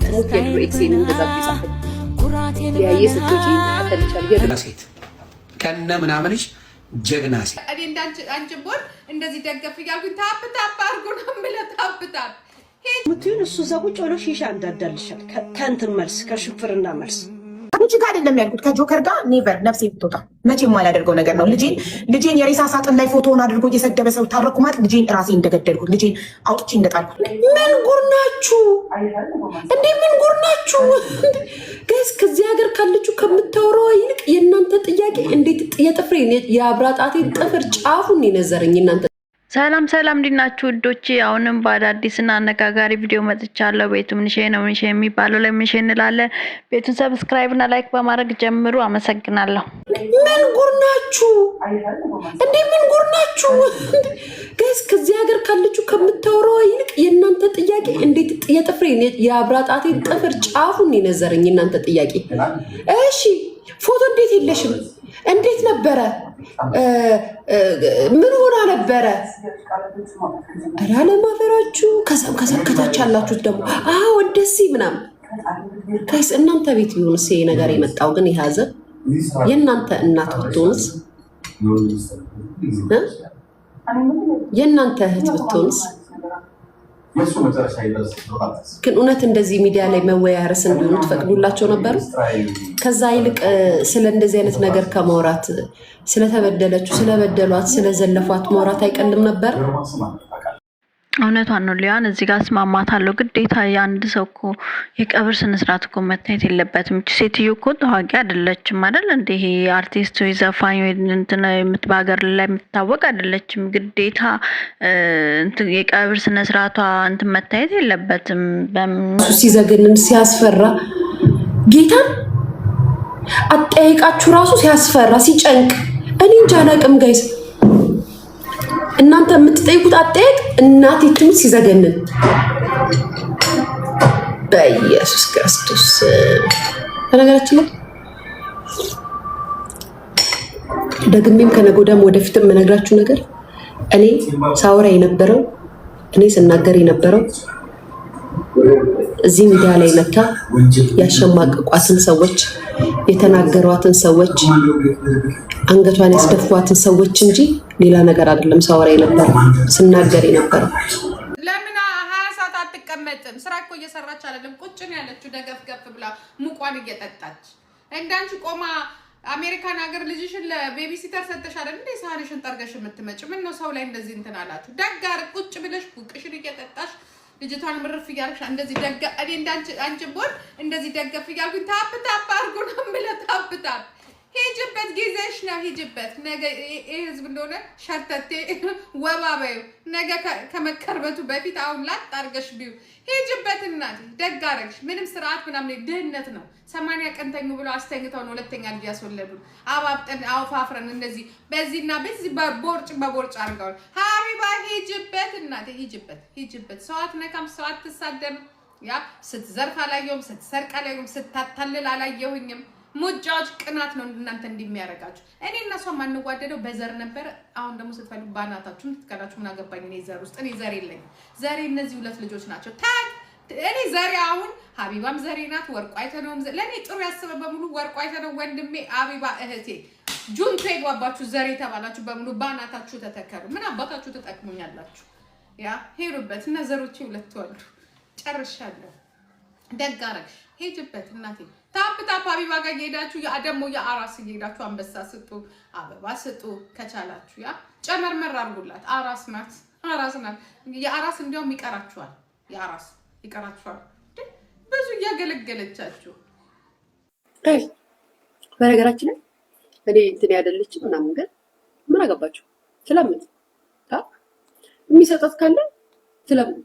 ትሙት የድሮ ኤክሴን እንደዛ ቢጻፍ ያ የስቶጂ ተከተልቻል ሴት ከነ ምናምንሽ ጀግና ሴት እኔ አንቺ ቦል እንደዚህ ደገፍ ያልኩኝ ታፕ ታፕ አርጉ ነው ማለት ታፕ ታፕ ሙቲን እሱ ዘቁጭ ወሎ ሺሻ እንዳዳልሻል ከእንትን መልስ ከሹፍርና መልስ አንቺ ጋር አይደለም ያልኩት ከጆከር ጋር ኔቨር ነፍሴ ብትወጣ መቼም ማላደርገው ነገር ነው። ልጄን የሬሳ ሳጥን ላይ ፎቶውን አድርጎ እየሰደበ ሰው ታረኩ ማለት ልጄን ራሴ እንደገደልኩት ልጄን አውጥቼ እንደጣልኩት ምን ጉር ናችሁ እንዴ? ምን ጉር ናችሁ ጋይስ? ከዚህ ሀገር ካለችሁ ከምታወራው ይልቅ የእናንተ ጥያቄ እንዴት የጥፍሬን የአብራጣቴ ጥፍር ጫፉን ይነዘረኝ እናንተ። ሰላም እንዲናችሁ ውዶቼ፣ አሁንም በአዳዲስና አነጋጋሪ ቪዲዮ መጥቻለሁ። ቤቱ ምንሼ ነው ምንሼ የሚባለው ላይ ምንሼ እንላለን። ቤቱን ሰብስክራይብ እና ላይክ በማድረግ ጀምሩ። አመሰግናለሁ። ምን ጉር ናችሁ እንዴ? ምን ጉር ናችሁ ጋይስ? ከዚህ ሀገር ካለችሁ ከምታወራው ይልቅ የእናንተ ጥያቄ እንዴት የጥፍሬን የአብራጣቴ ጥፍር ጫፉን ይነዘረኝ እናንተ ጥያቄ። እሺ ፎቶ እንዴት የለሽም? እንዴት ነበረ? ምን ሆና ነበረ? አረ ለማፈራችሁ ከታች ያላችሁት ደግሞ አዎ እንደዚህ ምናምን ጋይስ። እናንተ ቤት ቢሆንስ ይሄ ነገር የመጣው ግን ይያዘ የእናንተ እናት ብትሆንስ የእናንተ እህት ብትሆንስ ግን እውነት እንደዚህ ሚዲያ ላይ መወያየርስ እንዲሆኑ ትፈቅዱላቸው ነበር? ከዛ ይልቅ ስለ እንደዚህ አይነት ነገር ከማውራት ስለተበደለችው ስለበደሏት ስለዘለፏት ማውራት አይቀልም ነበር? እውነቷን ነው ሊያን እዚህ ጋር ስማማታለሁ። ግዴታ የአንድ ሰው እኮ የቀብር ስነስርዓት እኮ መታየት የለበትም። እቺ ሴትዮ እኮ ታዋቂ አይደለችም አይደል እንዴ? ይሄ አርቲስት ወይ ዘፋኝ ወይ እንትን በሀገር ላይ የምትታወቅ አይደለችም። ግዴታ የቀብር ስነስርዓቷ እንትን መታየት የለበትም። ሲዘገንን ሲያስፈራ ጌታን አጠያይቃችሁ ራሱ ሲያስፈራ ሲጨንቅ እኔ እንጃ አላውቅም ጋይስ። እናንተ የምትጠይቁት አጠያየቅ እናት ይትም ሲዘገንን በኢየሱስ ክርስቶስ። በነገራችን ላይ ደግሜም ከነጎዳም ወደፊትም የምነግራችሁ ነገር እኔ ሳወራ የነበረው እኔ ስናገር የነበረው እዚህ ሚዲያ ላይ መታ ያሸማቀቋትን ሰዎች የተናገሯትን ሰዎች አንገቷን ያስደፏትን ሰዎች እንጂ ሌላ ነገር አይደለም። ሳወራ የነበረው ስናገር የነበረው ለምን 20 ሰዓት አትቀመጥም? ስራ እኮ እየሰራች አይደለም፣ ቁጭ ነው ያለችው ደገፍገፍ ብላ ሙቋን እየጠጣች። እንዳንቺ ቆማ አሜሪካን ሀገር ልጅሽን ለቤቢ ሲተር ሰጥተሻል እንዴ? ሳህንሽን ጠርገሽ የምትመጭ ምን ነው? ሰው ላይ እንደዚህ እንትን አላችሁ? ደጋር ቁጭ ብለሽ ቁቅሽን እየጠጣሽ ልጅቷን ምርፍ እያልሽ እንደዚህ ደጋ እኔ እንዳንቺ አንቺ ቦል እንደዚህ ደገፍ እያልኩኝ ታፕ ታፕ አርጉ ነው ማለት ታፕ ታፕ ሂጅበት ጊዜሽ ነው ሂጅበት። ነገ ህዝብ እንደሆነ ሸርተቴ ወባባዩ ነገ ከመከርበቱ በፊት አሁን ላጥ አርገሽ ቢዩ ሂጅበት። እናት ደግ አረግሽ። ምንም ስርዓት ምናምን ድህነት ነው። 80 ቀን ተኙ ብለው አስተኝተው ነው ሁለተኛ ልጅ ያስወለዱ። አባብጠን አውፋፍረን እንደዚህ በዚህና በዚህ በቦርጭ አርገው ሀቢባ ሂጅበት። እናት ሂጅበት። ሰው አትነካም፣ ሰው አትሳደም። ያ ስትዘርፍ አላየሁም፣ ስትሰርቅ አላየሁም፣ ስታታልል አላየሁኝም። ሙጃጅ ቅናት ነው እናንተ እንደሚያረጋችሁ። እኔ እና እሷ ማንዋደደው በዘር ነበር። አሁን ደግሞ ስትፈልጉ ባናታችሁም ትከላችሁ። ምን አገባኝ እኔ ዘር ውስጥ እኔ ዘር የለኝም። ዘሬ እነዚህ ሁለት ልጆች ናቸው። እኔ ዘሬ አሁን ሀቢባም ዘሬ ናት። ወርቁ አይተነውም ለኔ ጥሩ ያስበ በሙሉ ወርቁ አይተነው ወንድሜ፣ ሀቢባ እህቴ፣ ጁንቴ ጓባችሁ ዘሬ ተባላችሁ በሙሉ ባናታችሁ ተተከሉ። ምን አባታችሁ ተጠቅሙኛላችሁ? ያ ሄዱበት እና ዘሮቼ ሁለት ወልዱ ጨርሻለሁ። ደግ አረግሽ። ሄጅበት እናቴ። ታፕ ታፕ ሀቢባ ጋር እየሄዳችሁ ደግሞ የአራስ እየሄዳችሁ አንበሳ ስጡ፣ አበባ ስጡ ከቻላችሁ። ያ ጨመርመር አድርጉላት። አራስ ናት። የአራስ እንዲያውም ይቀራችኋል። የአራስ ይቀራችኋል። ብዙ እያገለገለቻችሁ። በነገራችን ላይ እኔ እንትን ያደለችም ምናምን ግን ምን አገባችሁ? ስለምን የሚሰጣት ካለ ስለምን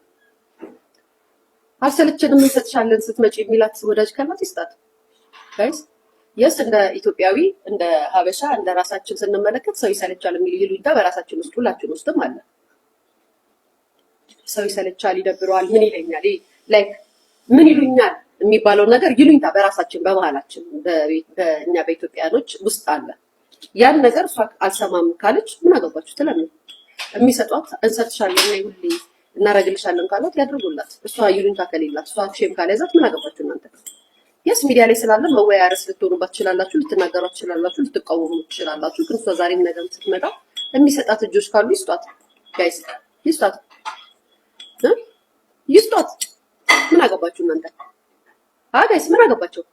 አልሰለቸንም እንሰጥሻለን ስትመጪ የሚላት ወዳጅ ካላት ይስጣት። ጋይስ የስ እንደ ኢትዮጵያዊ እንደ ሀበሻ እንደ ራሳችን ስንመለከት ሰው ይሰለቻል የሚል ይሉኝታ በራሳችን ውስጥ ሁላችን ውስጥም አለ። ሰው ይሰለቻል፣ ይደብረዋል፣ ምን ይለኛል ላይክ ምን ይሉኛል የሚባለው ነገር ይሉኝታ በራሳችን በመሃላችን በእኛ በኢትዮጵያኖች ውስጥ አለ። ያን ነገር እሷ አልሰማም ካለች ምን አገባችሁ? ስለምን የሚሰጧት እንሰጥሻለን ሁሌ እናረግልሻለን ካሏት ያድርጉላት። እሷ ይሉኝታ ከሌላት እሷ ሼም ካልያዛት ምን አገባችሁ እናንተ? የስ ሚዲያ ላይ ስላለ መወያያ ርዕስ ልትሆኑባት ትችላላችሁ፣ ልትናገሯት ትችላላችሁ፣ ልትቃወሙ ትችላላችሁ። ግን እሷ ዛሬም ነገም ስትመጣ የሚሰጣት እጆች ካሉ ይስጧት። ጋይስ ይስጧት፣ ይስጧት። ምን አገባችሁ እናንተ? ጋይስ ምን አገባቸው?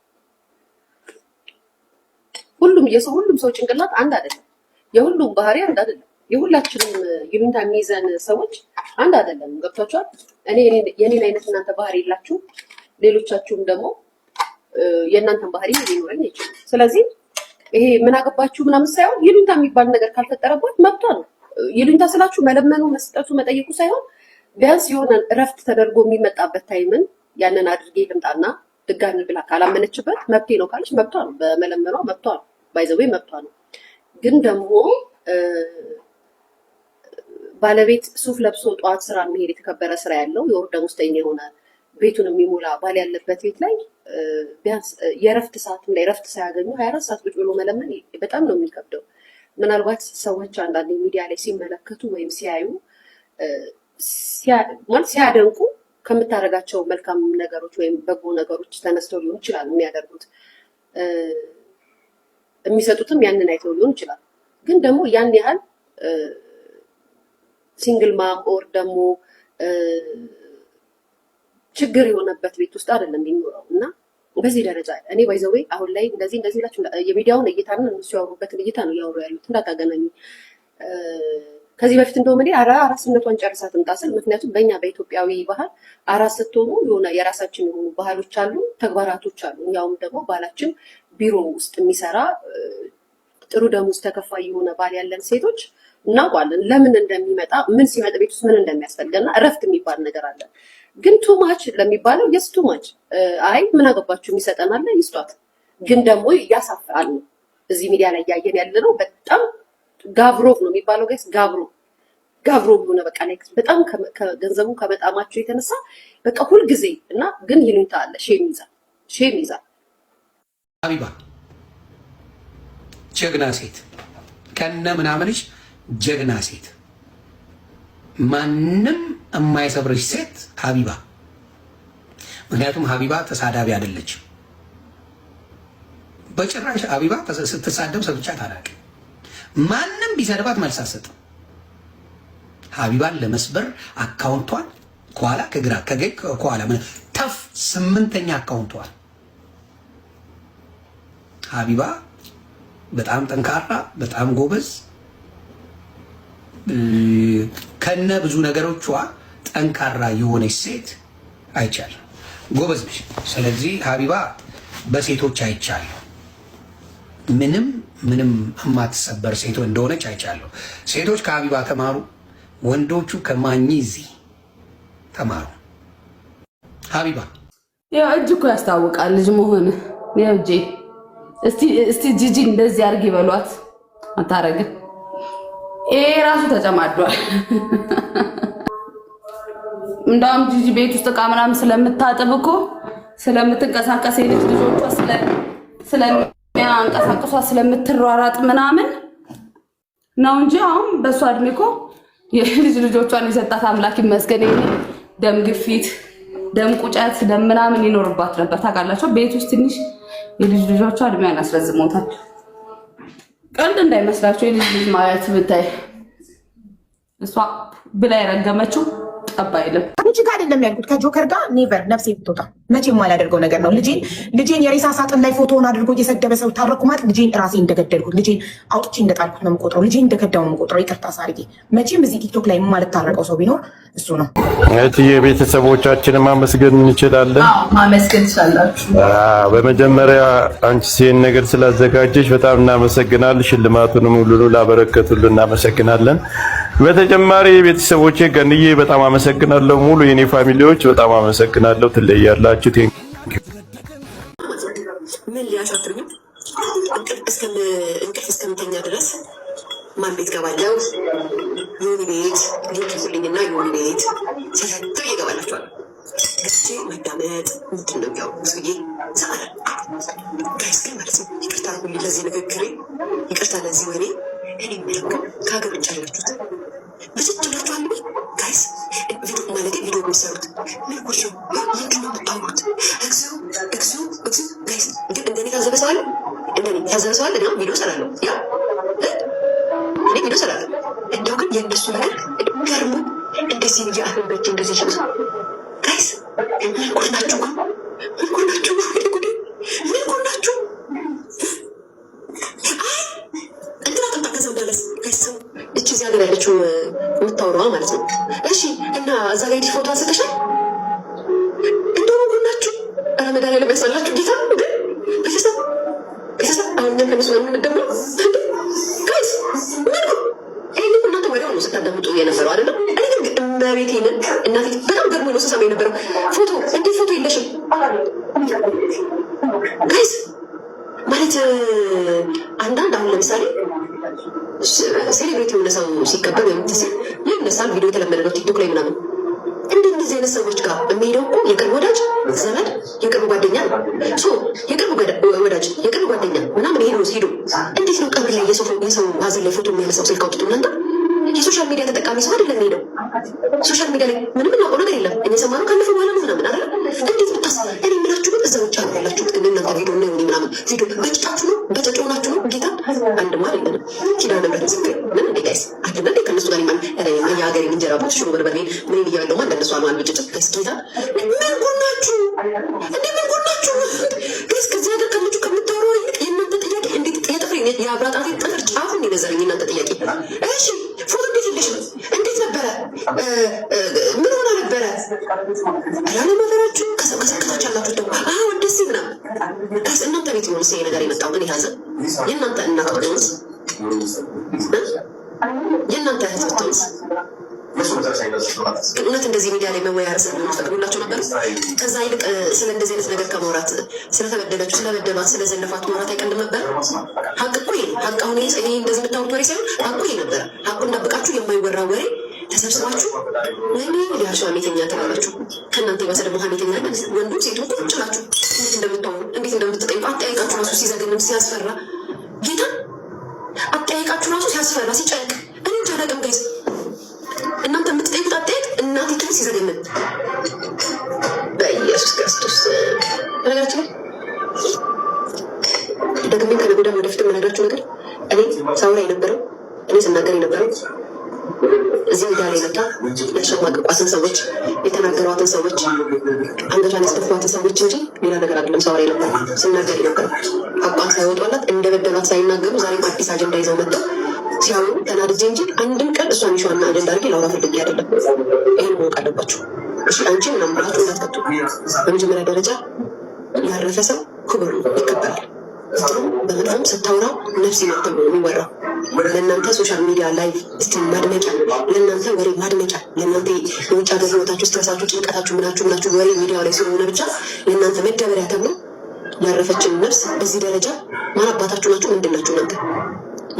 ሁሉም ሰው ጭንቅላት አንድ አይደለም። የሁሉም ባህሪ አንድ አይደለም። የሁላችንም ይሉኝታ የሚይዘን ሰዎች አንድ አይደለም። ገብቷችኋል? የኔን አይነት እናንተ ባህሪ የላችሁ፣ ሌሎቻችሁም ደግሞ የእናንተን ባህሪ ሊኖረኝ ይችላል። ስለዚህ ይሄ ምን አገባችሁ ምናምን ሳይሆን ይሉኝታ የሚባል ነገር ካልፈጠረባት መብቷ ነው። ይሉኝታ ስላችሁ መለመኑ፣ መስጠቱ፣ መጠየቁ ሳይሆን ቢያንስ የሆነ እረፍት ተደርጎ የሚመጣበት ታይምን ያንን አድርጌ ልምጣና ድጋሚ ብላ ካላመነችበት መብቴ ነው ካለች መብቷ ነው። በመለመኗ መብቷ ነው። ባይዘዌ መብቷ ነው። ግን ደግሞ ባለቤት ሱፍ ለብሶ ጠዋት ስራ የሚሄድ የተከበረ ስራ ያለው የወር ደመወዝተኛ የሆነ ቤቱን የሚሞላ ባል ያለበት ቤት ላይ ቢያንስ የእረፍት ሰዓትም ላይ እረፍት ሳያገኙ 24 ሰዓት ቁጭ ብሎ መለመን በጣም ነው የሚከብደው። ምናልባት ሰዎች አንዳንድ ሚዲያ ላይ ሲመለከቱ ወይም ሲያዩ ማለት ሲያደንቁ ከምታደርጋቸው መልካም ነገሮች ወይም በጎ ነገሮች ተነስተው ሊሆን ይችላል የሚያደርጉት። የሚሰጡትም ያንን አይተው ሊሆን ይችላል። ግን ደግሞ ያን ያህል ሲንግል ማም ኦር ደግሞ ችግር የሆነበት ቤት ውስጥ አይደለም የሚኖረው እና በዚህ ደረጃ እኔ ባይዘዌ አሁን ላይ እንደዚህ ብላችሁ የሚዲያውን እይታ ነው እነሱ ያወሩበትን እይታ ነው ያወሩ ያሉት እንዳታገናኙ። ከዚህ በፊት እንደውም እኔ አራስነቷን ጨርሳ ትምጣ ስል፣ ምክንያቱም በእኛ በኢትዮጵያዊ ባህል አራስ ስትሆኑ የሆነ የራሳችን የሆኑ ባህሎች አሉ፣ ተግባራቶች አሉ። ያውም ደግሞ ባላችን ቢሮ ውስጥ የሚሰራ ጥሩ ደሞዝ ተከፋይ የሆነ ባል ያለን ሴቶች እናውቃለን ለምን እንደሚመጣ ምን ሲመጣ ቤት ውስጥ ምን እንደሚያስፈልገና እረፍት የሚባል ነገር አለ። ግን ቱማች ለሚባለው የስ ቱማች አይ ምን አገባችሁ የሚሰጠናል ይስጧት። ግን ደግሞ ያሳፍራል ነው እዚህ ሚዲያ ላይ እያየን ያለ ነው። በጣም ጋብሮቭ ነው የሚባለው ጋይስ፣ ጋብሮቭ ሆነ በቃ ላይ በጣም ከገንዘቡ ከመጣማቸው የተነሳ በቃ ሁልጊዜ እና ግን ይሉኝታ አለ። ሼም ይዛል። ሀቢባ ጀግና ሴት ከነ ምናምንሽ ጀግና ሴት፣ ማንም የማይሰብርሽ ሴት ሀቢባ። ምክንያቱም ሀቢባ ተሳዳቢ አይደለችም በጭራሽ። ሀቢባ ስትሳደብ ሰብቻት አላውቅም። ማንም ቢሰድባት መልስ አትሰጥም። ሀቢባን ለመስበር አካውንቷን ከኋላ ከግራ ከገኝ ከኋላ ምን ተፍ 8ኛ አካውንቷን ሀቢባ በጣም ጠንካራ፣ በጣም ጎበዝ ከነ ብዙ ነገሮቿ ጠንካራ የሆነች ሴት አይቻለሁ። ጎበዝ ነሽ። ስለዚህ ሀቢባ በሴቶች አይቻለሁ። ምንም የማትሰበር ሴት እንደሆነች አይቻለሁ። ሴቶች ከሀቢባ ተማሩ፣ ወንዶቹ ከማኝዚ ተማሩ። ሀቢባ ያው እጅ እኮ ያስታውቃል ልጅ መሆን። ያው እጄ እስቲ ጂጂ እንደዚህ አድርጊ በሏት፣ አታረግም። ይሄ ራሱ ተጨማዷል። እንዳውም ጂጂ ቤት ውስጥ ዕቃ ምናምን ስለምታጥብ እኮ ስለምትንቀሳቀስ የልጅ ልጆቿ ስለሚያንቀሳቀሷ ስለምትሯራጥ ምናምን ነው እንጂ አሁን በእሷ እድሜ እኮ የልጅ ልጆቿን የሰጣት አምላክ ይመስገን። ይሄ ደም ግፊት፣ ደም ቁጨት፣ ደም ምናምን ይኖርባት ነበር። ታውቃላችሁ ቤት ውስጥ ትንሽ የልጅ ልጆቿ እድሜያን አስረዝሞታል። ቀልድ እንዳይመስላችሁ የልጅ ልጅ ማለት ብታይ እሷ ብላ የረገመችው ጠብ አይልም። አንቺ ጋር አይደለም ያልኩት ከጆከር ጋር ኔቨር ነፍሴ ብትወጣ መቼም የማላደርገው ነገር ነው። ልጄን የሬሳ ሳጥን ላይ ፎቶውን አድርጎ እየሰደበ ሰው ታረኩ ማለት ልጄን ራሴ እንደገደልኩት ልጄን አውጥቼ እንደጣልኩት ነው የምቆጥረው። ልጄን እንደከዳው ነው የምቆጥረው። ይቅርታ ሳርጌ መቼም እዚህ ቲክቶክ ላይ የማልታረቀው ሰው ቢኖር እሱ ነው። የቤተሰቦቻችንን ማመስገን እንችላለን። ማመስገን ትችላላችሁ። በመጀመሪያ አንቺ ይህን ነገር ስላዘጋጀሽ በጣም እናመሰግናለን። ሽልማቱንም ሁሉ ላበረከቱልን እናመሰግናለን። በተጨማሪ ቤተሰቦቼ ገንዬ በጣም አመሰግናለሁ። ሙሉ የኔ ፋሚሊዎች በጣም አመሰግናለሁ። ትለያላችሁ። ምን ሊያሻትሩኝ እንቅልፍ እስከምተኛ ድረስ ማን ቤት ገባለሁ? ዮኒ ቤት ሊንክልኝና ዮኒ ቤት ሲሰጠው ይገባላችኋል። ግቼ ማዳመጥ ምንድን ነው ያው ስዬ ሰአለ ጋይስ ግን ማለት ነው። ይቅርታ ሁሉ ለዚህ ንግግሬ፣ ይቅርታ ለዚህ ወሬ። እኔ የሚለው ከሀገር ውጭ ያላችሁት ብስጭ ብላችኋል ጋይስ። ማለት ቪዲዮ የሚሰሩት ምን ጉድ ነው? ምንድን ነው የምታወሩት? እግዚኦ እግዚኦ እግዚኦ ጋይስ፣ ግን እንደኔ ታዘበ ሰው አለ? እንደኔ ታዘበ ሰው አለ? እኔ ቪዲዮ እሰራለሁ፣ ያ እኔ ቪዲዮ እሰራለሁ። እንደው ግን የእነሱ ነገር ገርሞ እንደዚህ ልጅ አፍንበች እንደዚህ ሽብስ ጋይስ፣ ምን ጉድ ናችሁ? ምን ጉድ ናችሁ? ምን ጉድ ናችሁ? እንትና ጠጣ ከሰው ደረስ ጋይስ፣ እቺ እዚህ ሀገር ያለችው የምታወራዋ ማለት ነው። እሺ እና እዛ ላይ ፎቶ አንስተሻል? እንደው ጉድ ናችሁ። ረመዳን ላይ ለመስላችሁ ጌታ ግን ቤተሰብ አሁን ምን ከነሱ ጋር የምንደምረው ጋይስ፣ ምን ይሄን እናንተ ወዲያው ነው ስታዳምጡ የነበረው አይደለም? እኔ ግን እመቤቴንን እናቴ በጣም ገርሞ ነው ስሰማ የነበረው። ፎቶ እንዴት ፎቶ የለሽም ጋይስ? ማለት አንዳንድ አሁን ለምሳሌ ሴሌብሬቲ የሆነ ሰው ሲከበር ወይም ሲል ይነሳል፣ ቪዲዮ የተለመደ ነው ቲክቶክ ላይ ምናምን። እንደዚህ አይነት ሰዎች ጋር የሚሄደው እኮ የቅርብ ወዳጅ ዘመድ፣ የቅርብ ጓደኛ የቅርብ ወዳጅ የቅርብ ጓደኛ ምናምን ሄዶ እንዴት ነው ቀብር ላይ የሰው ሀዘን ላይ ፎቶ የሚያነሳው? ስልክ አውጥቶ እናንተ የሶሻል ሚዲያ ተጠቃሚ ሰው አይደለም የሚሄደው። ሶሻል ሚዲያ ላይ ምንም እናውቀው ነገር የለም። እኛ የሰማነው ካለፈ በኋላ ነው ምናምን አለ። እንዴት ብታስ እኔ የምላችሁ ግን እዛ ውጭ አሉ ያላችሁት ግን እናንተ ቪዲዮ ነው ምናምን ቪዲዮ በጭጣችሁ ነው በጨጮ ናችሁ ነው ጌታ አንድማ አይደለም። ኪዳነ ምሕረት ምስክር ምን እንዴ ጋይስ አትነ እንዴ ከነሱ ጋር ይማል የሀገሬ እንጀራ ባት ሽሮ በርበሬ ምን እያለው ማለት እንደነሱ አማል ብጭጭ ጋይስ ጌታ ምን ጎናችሁ እንዴ ምን ጎናችሁ ጋይስ? ከዚህ ሀገር ከምችሁ ከምታወሩ የእናንተ ጥያቄ እንዴት የጥፍሬ የአብራጣቴ ጥፍር ጫፉን ይነዛልኝ እናንተ ጥያቄ። እሺ ፎቶ እንዴት ይልሽ እንዴት ነበረ? ምን ሆነ ነበረ? አላለ ማፈራችሁ ከሰከታች ያላችሁ ደግሞ ደስ ምናምን ጋይስ እናንተ ቤት ሆነ ይሄ ነገር የመጣው እኔ ሀዘን የእናንተ እናት ብትሆንስ የእናንተ እህት ብትሆንስ እውነት እንደዚህ ሚዲያ ላይ መወያየር ፈቅዶላቸው ነበር? ከዛ ይልቅ ስለ እንደዚህ አይነት ነገር ከማውራት ስለተበደለችው ስለበደሏት ስለዘለፋት ማውራት አይቀልም ነበር? ሀቅ እኮ ይሄ ሀቅ አሁን ይሄ እንደዚህ የምታወሩት ወሬ ሳይሆን ሀቁ ይሄ ነበረ። ሀቁን ጠብቃችሁ የማይወራ ወሬ ተሰብስባችሁ ወይኔ ሊያርሱ ሀሜተኛ ትላላችሁ። ከእናንተ የባሰ ደግሞ ሀሜተኛ ወንዱ ሴቱ ቁጭ ናችሁ። እንዴት እንደምታወሩ እንዴት እንደምትጠይቁ አጠያይቃችሁ ራሱ ሲዘገንም ሲያስፈራ ጌታ አጠያይቃችሁ ራሱ ሲያስፈራ ሲጨንቅ እኔ እንጃ አላውቅም ጋይስ። እናንተ የምትጠይቁት አጠያይቅ እናቴቱን ሲዘገንን በኢየሱስ ክርስቶስ ነገራችን ደግሜ ከነጎዳም ወደፊት የምነግራችሁ ነገር እኔ ሳውራ የነበረው እኔ ስናገር የነበረው እዚህ ሚዲያ ላይ መጣ ያሸማቀቋትን ሰዎች የተናገሯትን ሰዎች አንገቷን ያስደፏትን ሰዎች እንጂ ሌላ ነገር አይደለም። ሳውራ የነበረው ስናገር የነበረው አቋም ሳይወጧላት እንደበደሏት ሳይናገሩ ዛሬም አዲስ አጀንዳ ይዘው መጥተው ሲያወሩ ተናድጄ እንጂ አንድም ቀን እሷን ይሸዋና አጀንዳ አድርጌ ላውራ ፈልጌ አይደለም። ይህን ማወቅ አለባችሁ እሺ። አንቺ ምናምን ብላችሁ እንዳትቀጡ። በመጀመሪያ ደረጃ ያረፈ ሰው ክብሩ ይከበራል። በመጣም ስታወራው ነፍስ ይማተብ ነው የሚወራው። ለእናንተ ሶሻል ሚዲያ ላይቭ እስቲ ማድመቂያ፣ ለእናንተ ወሬ ማድመቂያ፣ ለእናንተ የውጭ ሀገር ህይወታችሁ ስትረሳችሁ ጭንቀታችሁ ምናችሁ ወሬ ሚዲያ ላይ ስለሆነ ብቻ ለእናንተ መደበሪያ ተብሎ ያረፈችን ነፍስ በዚህ ደረጃ ማን አባታችሁ ናችሁ? ምንድን ናችሁ እናንተ?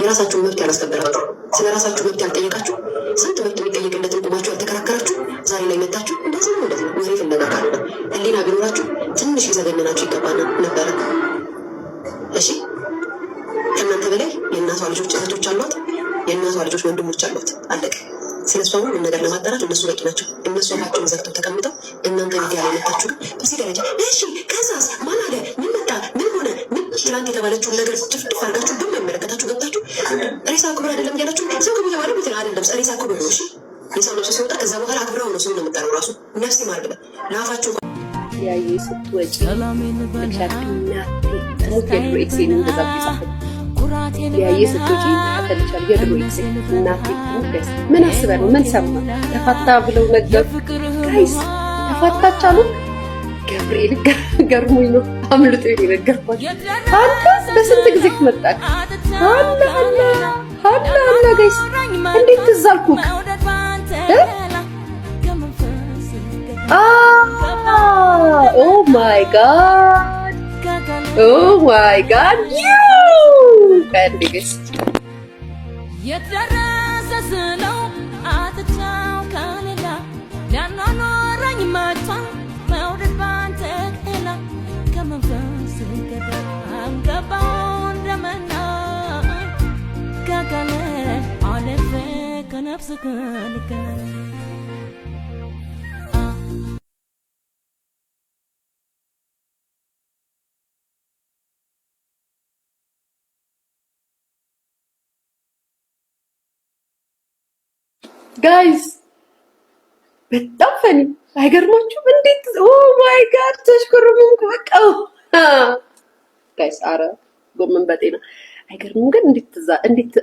የራሳችሁን መብት ያላስከበራችሁ፣ ስለ ራሳችሁ መብት ያልጠየቃችሁ፣ ስንት መብት የሚጠየቅለትን ቁማችሁ ያልተከራከራችሁ ዛሬ ላይ መታችሁ እንደዚህ ነው እንደዚህ ነው ወሬ ፍለጋ ካልሆነ ህሊና ቢኖራችሁ ትንሽ ሊዘገንናችሁ ይገባ ነበረ። እሺ ከእናንተ በላይ የእናቷ ልጆች እህቶች አሏት፣ የእናቷ ልጆች ወንድሞች አሏት። አለቀ። ስለሷ ሁሉን ነገር ለማጣራት እነሱ በቂ ናቸው። እነሱ አፋቸውን ዘግተው ተቀምጠው እናንተ ሚዲያ ላይ መታችሁ ግን በዚህ ደረጃ እሺ ከዛስ ማን አለ ምን መጣ ምን ሆነ ምን ትላንት የተባለችውን ነገር ጭፍጭፍ አድርጋችሁ በማይመለከታችሁ ገብታችሁ ሬሳ ክብር አይደለም እያላችሁ ሰው ክብር የተባለ ቤት አይደለም ሬሳ ክብር ነው። እሺ የሰው ነፍስ ሲወጣ ከዛ በኋላ አክብረው ነው ሰው ለምጠረው ራሱ ነፍስ ይማር ብለ ለአፋችሁ ያየ ስትወጪ ያየ ስትወጪ ተፈልቻል የድሮ ኤክሴ እናቴ ደስ ምን አስበህ ነው ምን ሰማ ተፋታ ብለው ነገር ጋይስ ተፋታች አሉ። ገብርኤል ገርሞኝ ነው አምልጦ የነገርኳት። አንተ በስንት ጊዜ ትመጣለህ? አላ ጋይስ እንዴት ትዝ አልኩህ? ኦ ማይ ጋድ ከንዲግስ የደረሰ ስለው አትቻው ከሌላ ሊያኗኗረኝ መጥቷል መውደድ ባንተ ቄላ ከመንፈስ ገዳም ገባው እንደመና ከቀለ አለፈ ከነፍስ ከልከ ጋይስ በጣም ፈኒ አይገርማችሁም? እንዴት ኦ ማይ ጋድ ተሽኮርሙም በቃ ጋይስ አረ ጎመን በጤና አይገርምም? ግን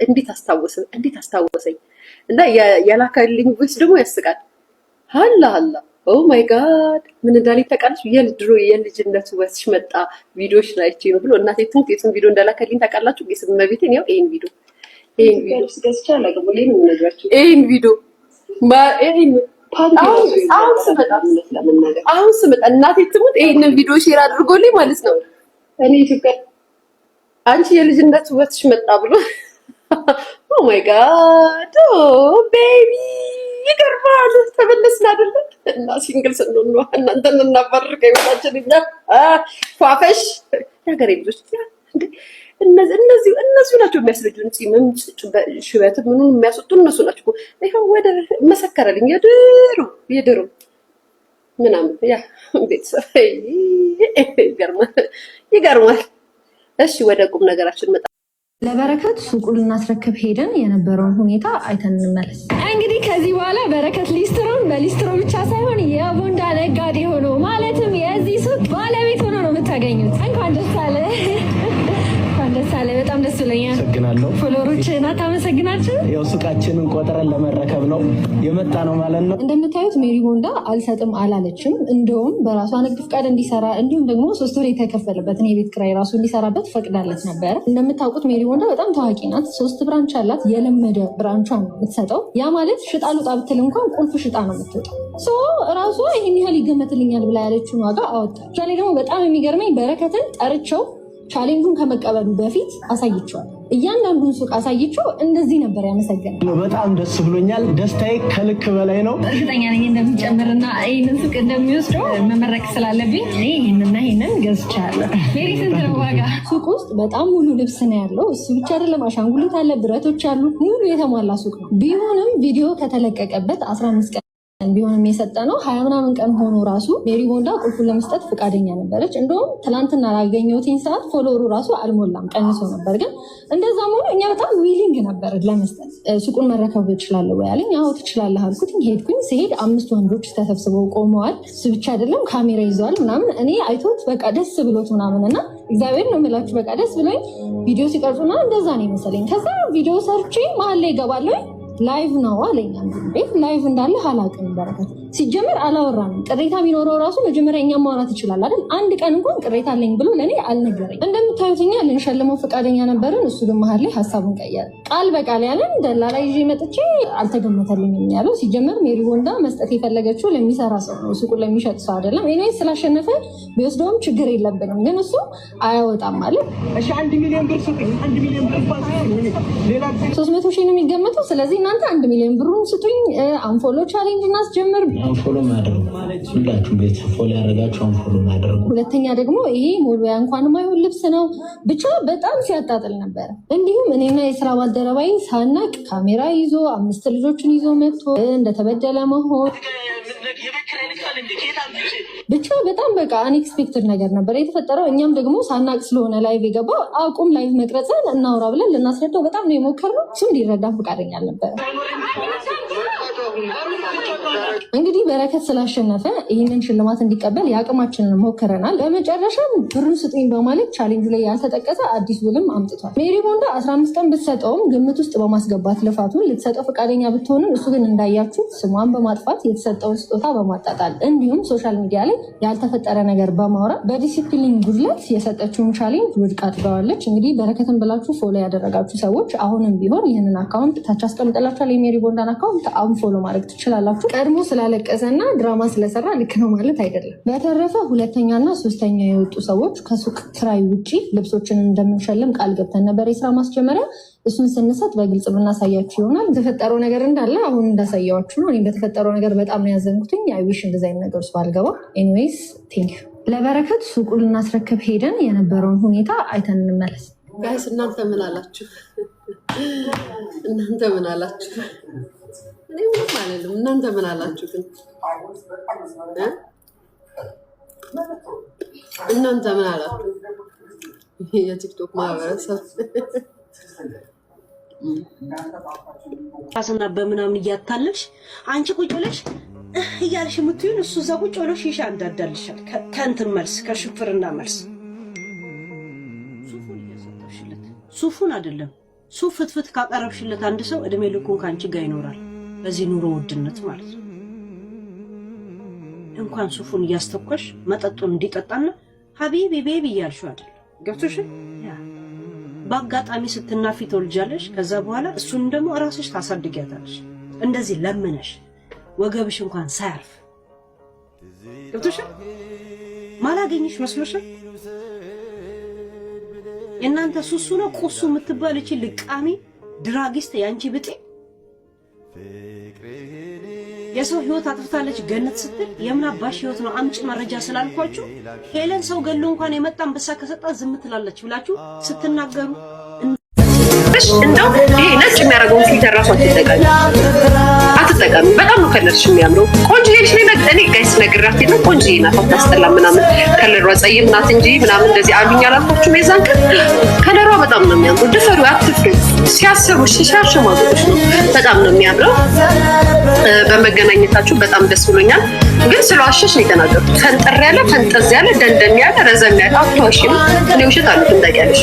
እንዴት አስታወሰኝ እና የላከልኝ ቮይስ ደግሞ ያስቃል። ሀላ ኦ ማይ ጋድ ምን እንዳለኝ ታውቃለች? የድሮ የልጅነት ውበትሽ መጣ ቪዲዮሽ ላይ ነው ብሎ እናቴ ትሙት የትም ቪዲዮ እንዳላከልኝ ታውቃላችሁ? ጌስም መቤቴን ያው ይሄን ቪዲዮ ይሄን ቪዲዮ አሁን ስመጣ እናቴ ትሙት ይሄንን ቪዲዮ ሼር አድርጎልኝ ማለት ነው። እኔ ኢትዮጵያ አንቺ የልጅነት ውበትሽ መጣ ብሎ ኦ ማይ ጋድ ኦ ቤቢ ይገርማል። ተመለስን አይደለ እና ሲንግል ስንሆን ነው እናንተን እናባርር ከይወታችን እኛ ፏፈሽ የሀገሬ ልጆች እነዚህ ናቸው የሚያስረጁን። ፂምም ሽበትም ምኑን የሚያስወጡ እነሱ ናቸው። ይኸው ወደ መሰከረልኝ የድሮ ምናምን ያ ቤተሰብ ይገርማል። እሺ ወደ ቁም ነገራችን መጣ። ለበረከት ሱቁን ልናስረክብ ሄደን የነበረውን ሁኔታ አይተን እንመለስ። እንግዲህ ከዚህ በኋላ በረከት ሊስትሮን በሊስትሮ ብቻ ሳይሆን የቦንዳ ነጋዴ ሆኖ ማለትም የዚህ ሱቅ ባለቤት ሆኖ ነው የምታገኙት። እንኳን ደስ አለ። በጣም ደስ ብሎኛል። አመሰግናለሁ። ፎሎወሮችን አታመሰግናችሁ? ያው ሱቃችንን ቆጥረን ለመረከብ ነው የመጣ ነው ማለት ነው። እንደምታዩት ሜሪ ቦንዳ አልሰጥም አላለችም። እንደውም በራሷ ንግድ ፍቃድ እንዲሰራ እንዲሁም ደግሞ 3 ወር የተከፈለበትን የቤት ኪራይ ራሱ እንዲሰራበት ፈቅዳለት ነበረ። እንደምታውቁት ሜሪ ቦንዳ በጣም ታዋቂ ናት። 3 ብራንች አላት። የለመደ ብራንቿን ነው የምትሰጠው። ያ ማለት ሽጣ ልውጣ ብትል እንኳን ቁልፍ ሽጣ ነው የምትወጣው። ራሷ ይህን ያህል ይገመትልኛል ብላ ያለችውን ዋጋ አወጣች። ዛሬ ደግሞ በጣም የሚገርመኝ በረከትን ጠርቸው ቻሌንጁን ከመቀበሉ በፊት አሳይቸዋል። እያንዳንዱን ሱቅ አሳይቸው እንደዚህ ነበር ያመሰገነው። በጣም ደስ ብሎኛል። ደስታዬ ከልክ በላይ ነው። እርግጠኛ ነኝ እንደሚጨምርና ይህንን ሱቅ እንደሚወስደው መመረቅ ስላለብኝ ይህንን ገዝቻለሁ። ሜሪ ስንት ነው ዋጋ? ሱቅ ውስጥ በጣም ሙሉ ልብስ ነው ያለው። እሱ ብቻ አይደለም፣ አሻንጉሊት አለ፣ ብረቶች አሉ። ሙሉ የተሟላ ሱቅ ነው። ቢሆንም ቪዲዮ ከተለቀቀበት 15 ቀን ቢሆንም የሰጠ ነው 20 ምናምን ቀን ሆኖ ራሱ ሜሪ ቦንዳ ቁልፉን ለመስጠት ፈቃደኛ ነበረች። እንደውም ትላንትና ላገኘሁትኝ ሰዓት ፎሎወሩ ራሱ አልሞላም፣ ቀንሶ ነበር። ግን እንደዛም ሆኖ እኛ በጣም ዊሊንግ ነበር ለመስጠት። ሱቁን መረከብ እችላለሁ ወይ አለኝ። አዎ ትችላለህ አልኩትኝ። ሄድኩኝ። ሲሄድ 5 ወንዶች ተሰብስበው ቆመዋል። እሱ ብቻ አይደለም ካሜራ ይዘዋል ምናምን። እኔ አይቶት በቃ ደስ ብሎት ምናምን እና እግዚአብሔር ነው የምላችሁ በቃ ደስ ብሎኝ ቪዲዮ ሲቀርጹና እንደዛ ነው የመሰለኝ። ከዛ ቪዲዮ ሰርቼ መሀል ላይ ይገባለሁ። ላይቭ ነው አለኝ። ቤት ላይቭ እንዳለ አላውቅም። በረከት ሲጀመር አላወራንም። ቅሬታ ቢኖረው ራሱ መጀመሪያ እኛም ማውራት ይችላል አይደል? አንድ ቀን እንኳን ቅሬታ አለኝ ብሎ ለእኔ አልነገረኝ። እንደምታዩት እኛ ልንሸልመው ፈቃደኛ ነበርን። እሱ ግን መሀል ላይ ሀሳቡን ቀየረ። ቃል በቃል ያለን ደላላ ይዤ መጥቼ አልተገመተልኝም ያለው። ሲጀመር ሜሪ ቦንዳ መስጠት የፈለገችው ለሚሰራ ሰው ነው፣ ሱቁን ለሚሸጥ ሰው አይደለም። ኤኒዌይስ ስላሸነፈ ቢወስደውም ችግር የለብንም፣ ግን እሱ አያወጣም አለ። 1 ሚሊዮን ብር ስጡኝ። 1 ሚሊዮን ብር 300 ሺህ ነው የሚገመተው። ስለዚህ እናንተ 1 ሚሊዮን ብሩን ስጡኝ። አንፎሎ ቻሌንጅ እናስጀምር። አንፎሎ ማድረጉ ሁላችሁም ቤት ፎሎ ያደረጋችሁ አንፎሎ ማድረጉ። ሁለተኛ ደግሞ ይሄ ሞልቢያ እንኳን ማይሆን ልብስ ነው። ብቻ በጣም ሲያጣጥል ነበረ። እንዲሁም እኔና የስራ ባልደረባይ ሳናቅ ካሜራ ይዞ 5 ልጆችን ይዞ መጥቶ እንደተበደለ መሆን ብቻ በጣም በቃ አንኤክስፔክትድ ነገር ነበር የተፈጠረው። እኛም ደግሞ ሳናቅ ስለሆነ ላይቭ የገባው አቁም ላይቭ መቅረጽን እናውራ ብለን ልናስረዳው በጣም ነው የሞከርነው። እሱም ሊረዳን ፈቃደኛ አልነበረ። እንግዲህ በረከት ስላሸነፈ ይህንን ሽልማት እንዲቀበል የአቅማችንን ሞክረናል። በመጨረሻም ብሩን ስጡኝ በማለት ቻሌንጁ ላይ ያልተጠቀሰ አዲስ ውልም አምጥቷል። ሜሪ ቦንዳ 15 ቀን ብትሰጠውም ግምት ውስጥ በማስገባት ልፋቱን ልትሰጠው ፈቃደኛ ብትሆንም እሱ ግን እንዳያችሁ ስሟን በማጥፋት የተሰጠውን ስጦታ በማጣጣል እንዲሁም ሶሻል ሚዲያ ላይ ያልተፈጠረ ነገር በማውራት በዲሲፕሊን ጉድለት የሰጠችውን ቻሌንጅ ውድቅ አድርገዋለች። እንግዲህ በረከትን ብላችሁ ፎሎ ያደረጋችሁ ሰዎች አሁንም ቢሆን ይህንን አካውንት ታች አስቀምጥላችኋል። የሜሪ ቦንዳን አካውንት አሁን ፎሎ ማድረግ ትችላላችሁ። ቀድሞ ስላለቀሰና ድራማ ስለሰራ ልክ ነው ማለት አይደለም። በተረፈ 2ኛና 3ኛ የወጡ ሰዎች ከሱቅ ክራይ ውጭ ልብሶችን እንደምንሸልም ቃል ገብተን ነበር የስራ ማስጀመሪያ። እሱን ስንሰጥ በግልጽ የምናሳያችሁ ይሆናል። የተፈጠረው ነገር እንዳለ አሁን እንዳሳያችሁ ነው። እኔ በተፈጠረው ነገር በጣም ነው ያዘንኩትኝ። አይዊሽ ዲዛይን ነገር ውስጥ ባልገባ። ኤኒዌይስ ቴንክ ዩ። ለበረከት ሱቁን ልናስረክብ ሄደን የነበረውን ሁኔታ አይተን እንመለስ። ጋይስ እናንተ ምን አላችሁ? እናንተ ምን አላችሁ? እኔ ምንም አልልም። እናንተ ምን አላችሁ ግን? እናንተ ምን አላችሁ? የቲክቶክ ማህበረሰብ ራስና በምናምን እያታለልሽ አንቺ ቁጭ ብለሽ እያልሽ የምትይውን እሱ እዛ ቁጭ ብሎ ሺሻ እንዳዳልሻል። ከእንትን መልስ ከሽፍርና መልስ ሱፉን እየሰጠሽለት ሱፉን አይደለም ሱፍ ፍትፍት ካቀረብሽለት አንድ ሰው እድሜ ልኩን ከአንቺ ጋር ይኖራል። በዚህ ኑሮ ውድነት ማለት ነው። እንኳን ሱፉን እያስተኮሽ መጠጡን እንዲጠጣና ሀቢቢ ቤቢ እያልሽው አይደል? ገብቶሽ በአጋጣሚ ስትናፊ ትወልጃለሽ። ከዛ በኋላ እሱን ደግሞ እራስሽ ታሳድጊያታለሽ። እንደዚህ ለምነሽ ወገብሽ እንኳን ሳያርፍ ገብቶሽ ማላገኝሽ መስሎሻል? የእናንተ ሱሱ ነው ቁሱ የምትባል እቺ ልቃሚ ድራጊስት ያንቺ ብጤ የሰው ህይወት አጥፍታለች ገነት ስትል የምን አባሽ ህይወት ነው አምጪ መረጃ ስላልኳችሁ ሄለን ሰው ገሎ እንኳን የመጣ አንበሳ ከሰጣ ዝም ትላለች ብላችሁ ስትናገሩ እንደው ይሄ ነጭ የሚያደርገው ፊልተር ራሱ አትጠቀሚ። በጣም ነው ከለርሽ የሚያምረው። ቆንጆ ልጅ ነኝ እኔ ጋይስ ነግራት ነው ቆንጆ ናት አታስጠላ ምናምን ከለሯ ጸይም ናት እንጂ ምናምን እንደዚህ አሉኝ አላልኳችሁም? የዛን ቀን ከለሯ በጣም ነው የሚያምረው። ድፈሩ አትፍሩ። ሲያስቡሽ ሲያሸማግሉሽ ነው በጣም ነው የሚያምረው። በመገናኘታችሁ በጣም ደስ ብሎኛል። ግን ስለዋሸሽ ነው የተናገርኩት። ፈንጠር ያለ ፈንጠዝ ያለ ደንደን ያለ ረዘም ያለ አትዋሽም። እኔ ውሸት አልኩኝ ታውቂያለሽ።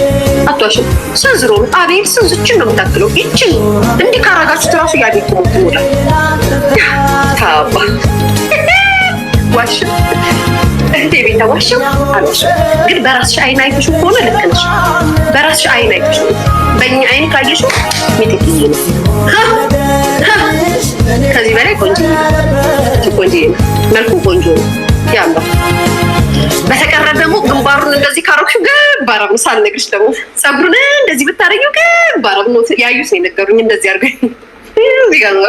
አትዋሽም። ሰንዝሮ አቤል ስንዝችን ነው የምታክለው። ይችን እንዲህ ካረጋችሁት ራሱ ያቤት ሞት ይሞላል። ታባ ዋሽ እንዴ ቤታ ዋሽም አልሽ። ግን በራስሽ አይን አይተሽ ከሆነ ልክ ነሽ። በራስሽ አይን አይተሽ በእኛ አይን ካየሽ ሚጥጥዬ ነው። ከዚህ በላይ ቆንጆ ነው። መልኩ ቆንጆ ነው ያምራል። በተቀረ ደግሞ ግንባሩን እንደዚህ ካረግሽው ግንባራም ነው ሳልነግርሽ ደግሞ ፀጉሩን እንደዚህ ብታረጊው ግንባራም ነው ያዩት ነው የነገሩኝ። እንደዚህ አድርገኝ እዚህ ጋር ነው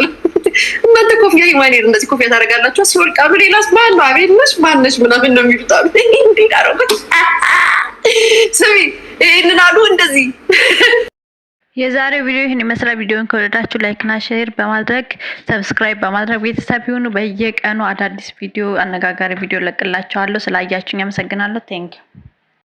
እናንተ ኮፍያ ይማኔር እንደዚህ ኮፍያ ታደርጋላችሁ ሲወልቃሉ። ሌላስ ማን ነው አቤል ነሽ ማነሽ ምናምን ነው የሚሉታሉ። እንዴ ዳረው ስሚ ይሄንን አሉ እንደዚህ። የዛሬው ቪዲዮ ይህን ይመስላል። ቪዲዮን ከወደዳችሁ ላይክ እና ሼር በማድረግ ሰብስክራይብ በማድረግ ቤተሰብ ይሁኑ። በየቀኑ አዳዲስ ቪዲዮ አነጋጋሪ ቪዲዮ ለቅላችኋለሁ። ስላያችሁኝ አመሰግናለሁ። ቴንክ ዩ